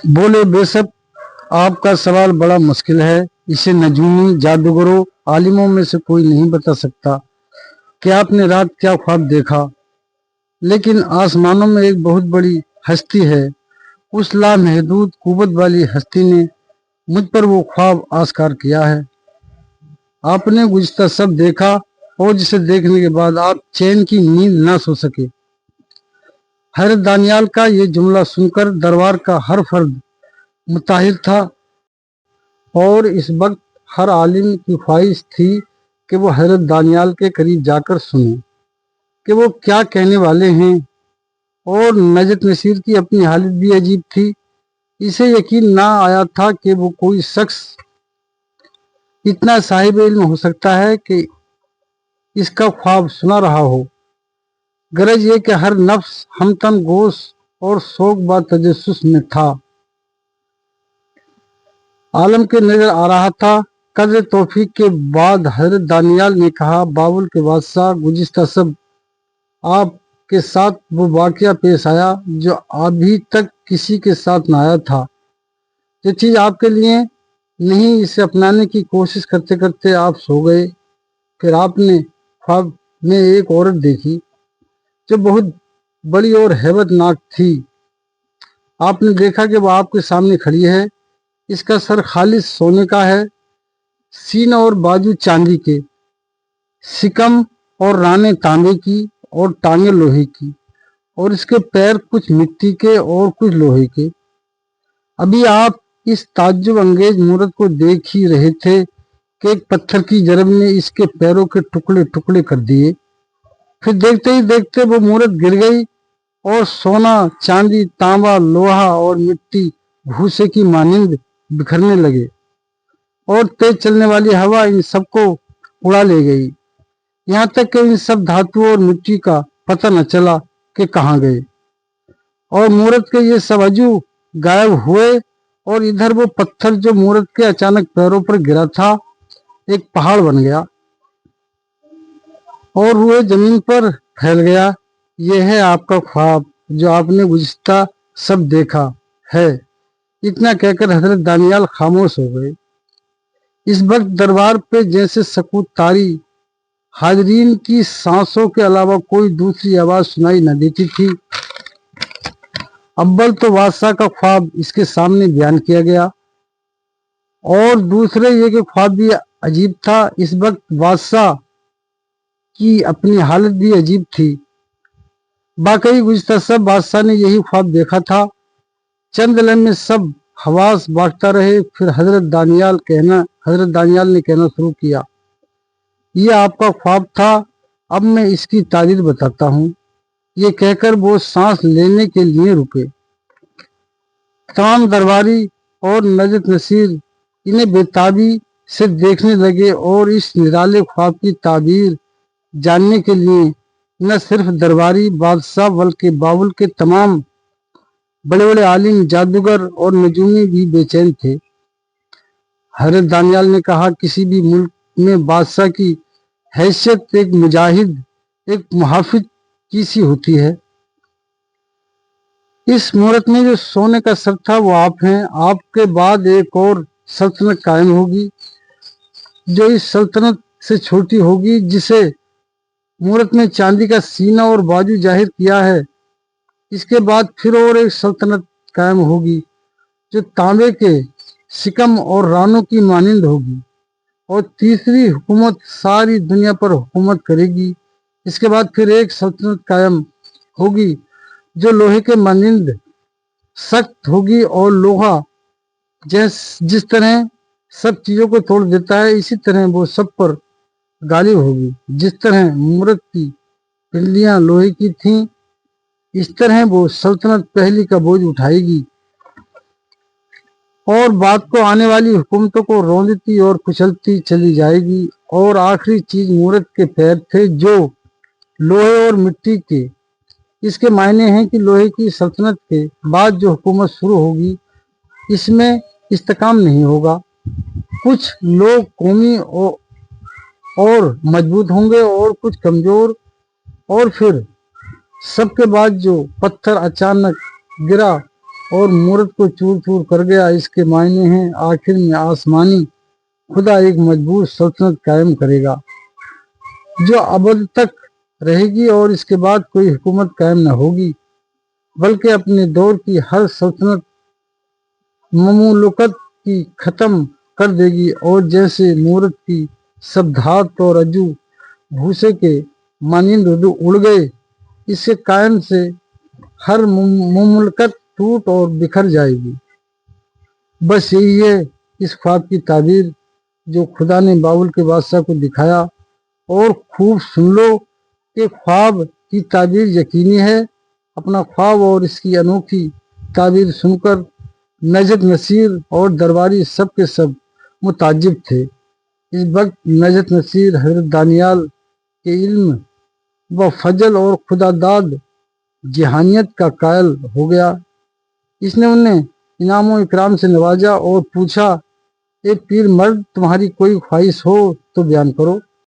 बोले, बेशक आपका सवाल बड़ा मुश्किल है। इसे नजूमी, जादूगरों, आलिमों में से कोई नहीं बता सकता कि आपने रात क्या ख्वाब देखा। लेकिन आसमानों में एक बहुत बड़ी हस्ती है। उस लामहदूद कुव्वत वाली हस्ती ने मुझ पर वो ख्वाब आस्कार किया है। आपने गुज़िश्ता सब देखा और जिसे देखने के बाद आप चैन की नींद ना सो सके। हज़रत दानियाल का ये जुमला सुनकर दरबार का हर फर्द मुताहिर था और इस वक्त हर आलिम की ख्वाहिश थी कि वो हज़रत दानियाल के करीब जाकर सुने कि वो क्या कहने वाले हैं। और नजत नसीर की अपनी हालत भी अजीब थी। इसे यकीन ना आया था कि वो कोई शख्स इतना साहिब इल्म हो सकता है कि इसका ख्वाब सुना रहा हो। गरज ये कि हर नफ्स हमतन गोश और शौक व तजस्सुस में था। आलम के नजर आ रहा था। कद्र तौफीक के बाद हजरत दानियाल ने कहा, बाबुल के बादशाह, गुज़िश्ता सब आपके साथ वो वाकया पेश आया जो अभी तक किसी के साथ ना आया था। जो चीज़ आपके लिए नहीं, इसे अपनाने की कोशिश करते करते आप सो गए। फिर आपने ख्वाब में एक औरत देखी जो बहुत बड़ी और हैबतनाक थी। आपने देखा कि वो आपके सामने खड़ी है। इसका सर खालिस सोने का है, सीना और बाजू चांदी के, सिकम और राने तांबे की और टांगे लोहे की, और इसके पैर कुछ मिट्टी के और कुछ लोहे के। अभी आप इस ताज्जुब अंगेज मूरत को देख ही रहे थे कि एक पत्थर की जरब ने इसके पैरों के टुकड़े टुकड़े कर दिए। फिर देखते ही देखते वो मूरत गिर गई और सोना, चांदी, तांबा, लोहा और मिट्टी भूसे की मानिंद बिखरने लगे और तेज चलने वाली हवा इन सबको उड़ा ले गई। यहाँ तक कि इन सब धातुओं और मिट्टी का पता न चला कि कहाँ गए और मूरत के ये सब अजू गायब हुए। और इधर वो पत्थर जो मूरत के अचानक पैरों पर गिरा था एक पहाड़ बन गया और वो जमीन पर फैल गया। ये है आपका ख्वाब जो आपने गुज़िश्ता सब देखा है। इतना कहकर हजरत दानियाल खामोश हो गए। इस वक्त दरबार पे जैसे सकूत तारी, हाजरीन की सांसों के अलावा कोई दूसरी आवाज सुनाई न देती थी। अव्वल तो बादशाह का ख्वाब इसके सामने बयान किया गया और दूसरे ये कि ख्वाब भी अजीब था। इस वक्त बादशाह की अपनी हालत भी अजीब थी। वाकई गुज़िश्ता सब बादशाह ने यही ख्वाब देखा था। चंद लम्हे सब हवास बांटता रहे। फिर हजरत दानियाल ने कहना शुरू किया, ये आपका ख्वाब था, अब मैं इसकी तारीर बताता हूँ। ये कहकर वो सांस लेने के लिए रुके। तमाम दरबारी और नजत नसीर इन्हें बेताबी से देखने लगे और इस निराले ख्वाब की ताबीर जानने के लिए न सिर्फ दरबारी बादशाह बल्कि बाबुल के तमाम बड़े बड़े आलिम, जादूगर और नजूमी भी बेचैन थे। हजरत दानियाल ने कहा, किसी भी मुल्क में बादशाह की हैसियत एक मुजाहिद, एक मुहाफिज की सी होती है। इस मूरत में जो सोने का सर था वो आप हैं। आपके बाद एक और सल्तनत कायम होगी जो इस सल्तनत से छोटी होगी, जिसे मूरत में चांदी का सीना और बाजू जाहिर किया है। इसके बाद फिर और एक सल्तनत कायम होगी जो तांबे के, सिकम और रानों की मानिंद होगी, और तीसरी हुकूमत सारी दुनिया पर हुकूमत करेगी। इसके बाद फिर एक सल्तनत कायम होगी जो लोहे के मानिंद सख्त होगी और लोहा जिस तरह सब चीजों को तोड़ देता है, इसी तरह वो सब पर गालिब होगी। जिस तरह मूरत की पिंडलियां लोहे की थीं, इस तरह वो सल्तनत पहली का बोझ उठाएगी और बाद को आने वाली हुकूमतों को रौंदती और कुचलती चली जाएगी। और आखिरी चीज मूरत के पैर थे जो लोहे और मिट्टी के। इसके मायने हैं कि लोहे की सल्तनत के बाद जो हुकूमत शुरू होगी इसमें इस्तेकाम नहीं होगा। कुछ लोग कौमी और मजबूत होंगे और कुछ कमजोर, और फिर सबके बाद जो पत्थर अचानक गिरा اور مورت کو چور چور کر گیا۔ اس کے معنی ہیں آخر میں آسمانی خدا ایک مضبوط سلطنت قائم کرے گا جو ابد تک رہے گی، اور اس کے بعد کوئی حکومت قائم نہ ہوگی بلکہ اپنے دور کی ہر سلطنت مملوکت کی ختم کر دے گی۔ اور جیسے مورت کی سب دھات اور رجو بھوسے کے مانند اڑ گئے، اس سے قائم سے ہر مملکت ٹوٹ اور بکھر جائے گی۔ بس یہی ہے اس خواب کی تعبیر جو خدا نے بابل کے بادشاہ کو دکھایا، اور خوب سن لو کہ خواب کی تعبیر یقینی ہے۔ اپنا خواب اور اس کی انوکھی تعبیر سن کر نجد نصیر اور درباری سب کے سب متعجب تھے۔ اس وقت نجد نصیر حضرت دانیال کے علم و فضل اور خدا داد جہانیت کا قائل ہو گیا۔ اس نے انہیں انعام و اکرام سے نوازا اور پوچھا، اے پیر مرد، تمہاری کوئی خواہش ہو تو بیان کرو۔